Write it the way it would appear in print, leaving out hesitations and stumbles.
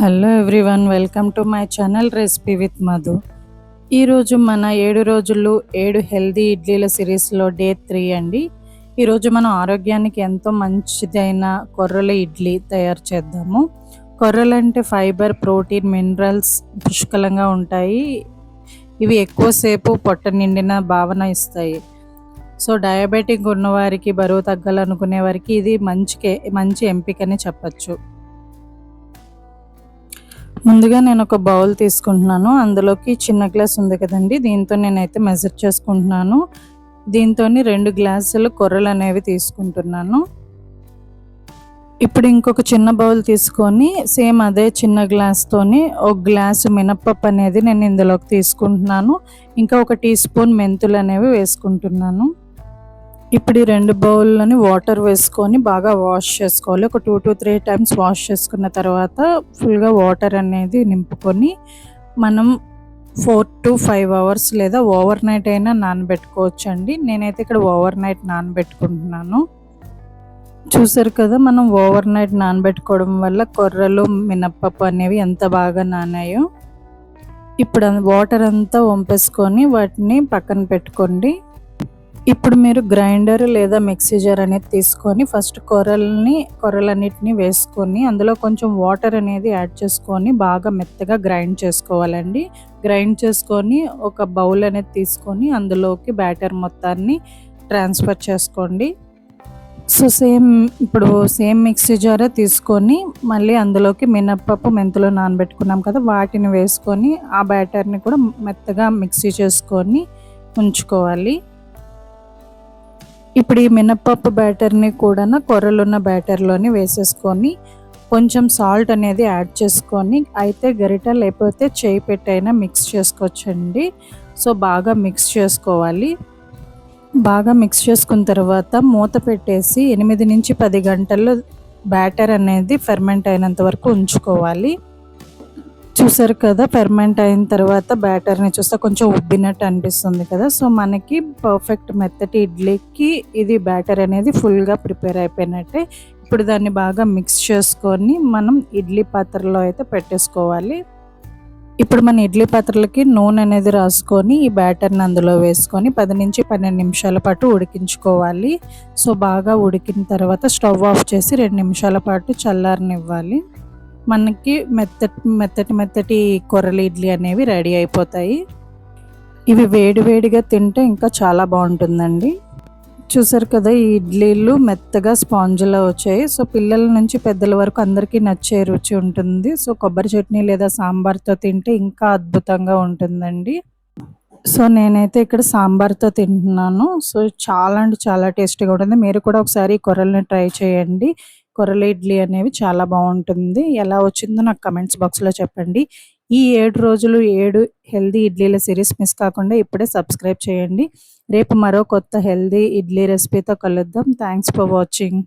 Hello everyone, welcome to my channel recipe with Madhu. ఈరోజు మన 7 రోజులు 7 హెల్దీ ఇడ్లీల సిరీస్లో డే 3 అండి. ఈరోజు మనం ఆరోగ్యానికి ఎంతో మంచిదైన కొర్రల ఇడ్లీ తయారు చేద్దాము. కొర్రలు అంటే ఫైబర్, ప్రోటీన్, మినరల్స్ పుష్కలంగా ఉంటాయి. ఇవి ఎక్కువసేపు పొట్ట నిండిన భావన ఇస్తాయి. సో డయాబెటిక్ ఉన్నవారికి, బరువు తగ్గాలనుకునే వారికి ఇది మంచి ఎంపికని చెప్పచ్చు. ముందుగా నేను ఒక బౌల్ తీసుకుంటున్నాను. అందులోకి చిన్న గ్లాస్ ఉంది కదండి, దీంతో నేనైతే మెజర్ చేసుకుంటున్నాను. దీంతో 2 గ్లాసులు కొర్రలు అనేవి తీసుకుంటున్నాను. ఇప్పుడు ఇంకొక చిన్న బౌల్ తీసుకొని సేమ్ అదే చిన్న గ్లాస్తోని ఒక గ్లాసు మినప్పప్పు అనేది నేను ఇందులోకి తీసుకుంటున్నాను. ఇంకా 1 టీ స్పూన్ మెంతులు అనేవి వేసుకుంటున్నాను. ఇప్పుడు ఈ 2 బౌల్లని వాటర్ వేసుకొని బాగా వాష్ చేసుకోవాలి. ఒక 2 to 3 టైమ్స్ వాష్ చేసుకున్న తర్వాత ఫుల్గా వాటర్ అనేది నింపుకొని మనం 4 to 5 అవర్స్ లేదా ఓవర్ నైట్ అయినా నానబెట్టుకోవచ్చు అండి. నేనైతే ఇక్కడ ఓవర్ నైట్ నానబెట్టుకుంటున్నాను. చూసారు కదా, మనం ఓవర్ నైట్ నానబెట్టుకోవడం వల్ల కొర్రలు, మినప్పప్పు అనేవి ఎంత బాగా నానాయో. ఇప్పుడు వాటర్ అంతా వంపేసుకొని వాటిని పక్కన పెట్టుకోండి. ఇప్పుడు మీరు గ్రైండర్ లేదా మిక్సీ జార్ అనేది తీసుకొని ఫస్ట్ కొర్రలన్నిటిని వేసుకొని అందులో కొంచెం వాటర్ అనేది యాడ్ చేసుకొని బాగా మెత్తగా గ్రైండ్ చేసుకోవాలండి. గ్రైండ్ చేసుకొని ఒక బౌల్ అనేది తీసుకొని అందులోకి బ్యాటర్ మొత్తాన్ని ట్రాన్స్ఫర్ చేసుకోండి. సో ఇప్పుడు సేమ్ మిక్సీ జారే తీసుకొని మళ్ళీ అందులోకి మినప్పప్పు, మెంతులు నానబెట్టుకున్నాం కదా, వాటిని వేసుకొని ఆ బ్యాటర్ని కూడా మెత్తగా మిక్సీ చేసుకొని ఉంచుకోవాలి. ఇప్పుడు ఈ మినప్పప్పు బ్యాటర్ని కూడా కొర్రలున్న బ్యాటర్లోని వేసేసుకొని కొంచెం సాల్ట్ అనేది యాడ్ చేసుకొని, అయితే గరిట లేకపోతే చేయి పెట్టైనా మిక్స్ చేసుకోవచ్చండి. సో బాగా మిక్స్ చేసుకోవాలి. బాగా మిక్స్ చేసుకున్న తర్వాత మూత పెట్టేసి 8 నుంచి 10 గంటల్లో బ్యాటర్ అనేది ఫెర్మెంట్ అయినంత వరకు ఉంచుకోవాలి. చూసారు కదా, ఫెర్మెంట్ అయిన తర్వాత బ్యాటర్ని చూస్తే కొంచెం ఉబ్బినట్టు అనిపిస్తుంది కదా. సో మనకి పర్ఫెక్ట్ మెత్తటి ఇడ్లీకి ఇది బ్యాటర్ అనేది ఫుల్గా ప్రిపేర్ అయిపోయినట్టే. ఇప్పుడు దాన్ని బాగా మిక్స్ చేసుకొని మనం ఇడ్లీ పాత్రలో అయితే పెట్టేసుకోవాలి. ఇప్పుడు మన ఇడ్లీ పాత్రలకి నూనె అనేది రాసుకొని ఈ బ్యాటర్ని అందులో వేసుకొని 10 నుంచి 12 నిమిషాల పాటు ఉడికించుకోవాలి. సో బాగా ఉడికిన తర్వాత స్టవ్ ఆఫ్ చేసి 2 నిమిషాల పాటు చల్లారనివ్వాలి. మనకి మెత్తటి కొర్రల ఇడ్లీ అనేవి రెడీ అయిపోతాయి. ఇవి వేడివేడిగా తింటే ఇంకా చాలా బాగుంటుందండి. చూసారు కదా, ఈ ఇడ్లీలు మెత్తగా స్పాంజ్లా వచ్చాయి. సో పిల్లల నుంచి పెద్దల వరకు అందరికీ నచ్చే రుచి ఉంటుంది. సో కొబ్బరి చట్నీ లేదా సాంబార్తో తింటే ఇంకా అద్భుతంగా ఉంటుందండి. సో నేనైతే ఇక్కడ సాంబార్తో తింటున్నాను. సో చాలా అంటే చాలా టేస్టీగా ఉంటుంది. మీరు కూడా ఒకసారి కొర్రల్ని ట్రై చేయండి. కొర్రల ఇడ్లీ అనేవి చాలా బాగుంటుంది. ఎలా వచ్చిందో నాకు కమెంట్స్ బాక్స్లో చెప్పండి. ఈ 7 రోజులు 7 హెల్దీ ఇడ్లీల సిరీస్ మిస్ కాకుండా ఇప్పుడే సబ్స్క్రైబ్ చేయండి. రేపు మరో కొత్త హెల్దీ ఇడ్లీ రెసిపీతో కలుద్దాం. Thanks for watching.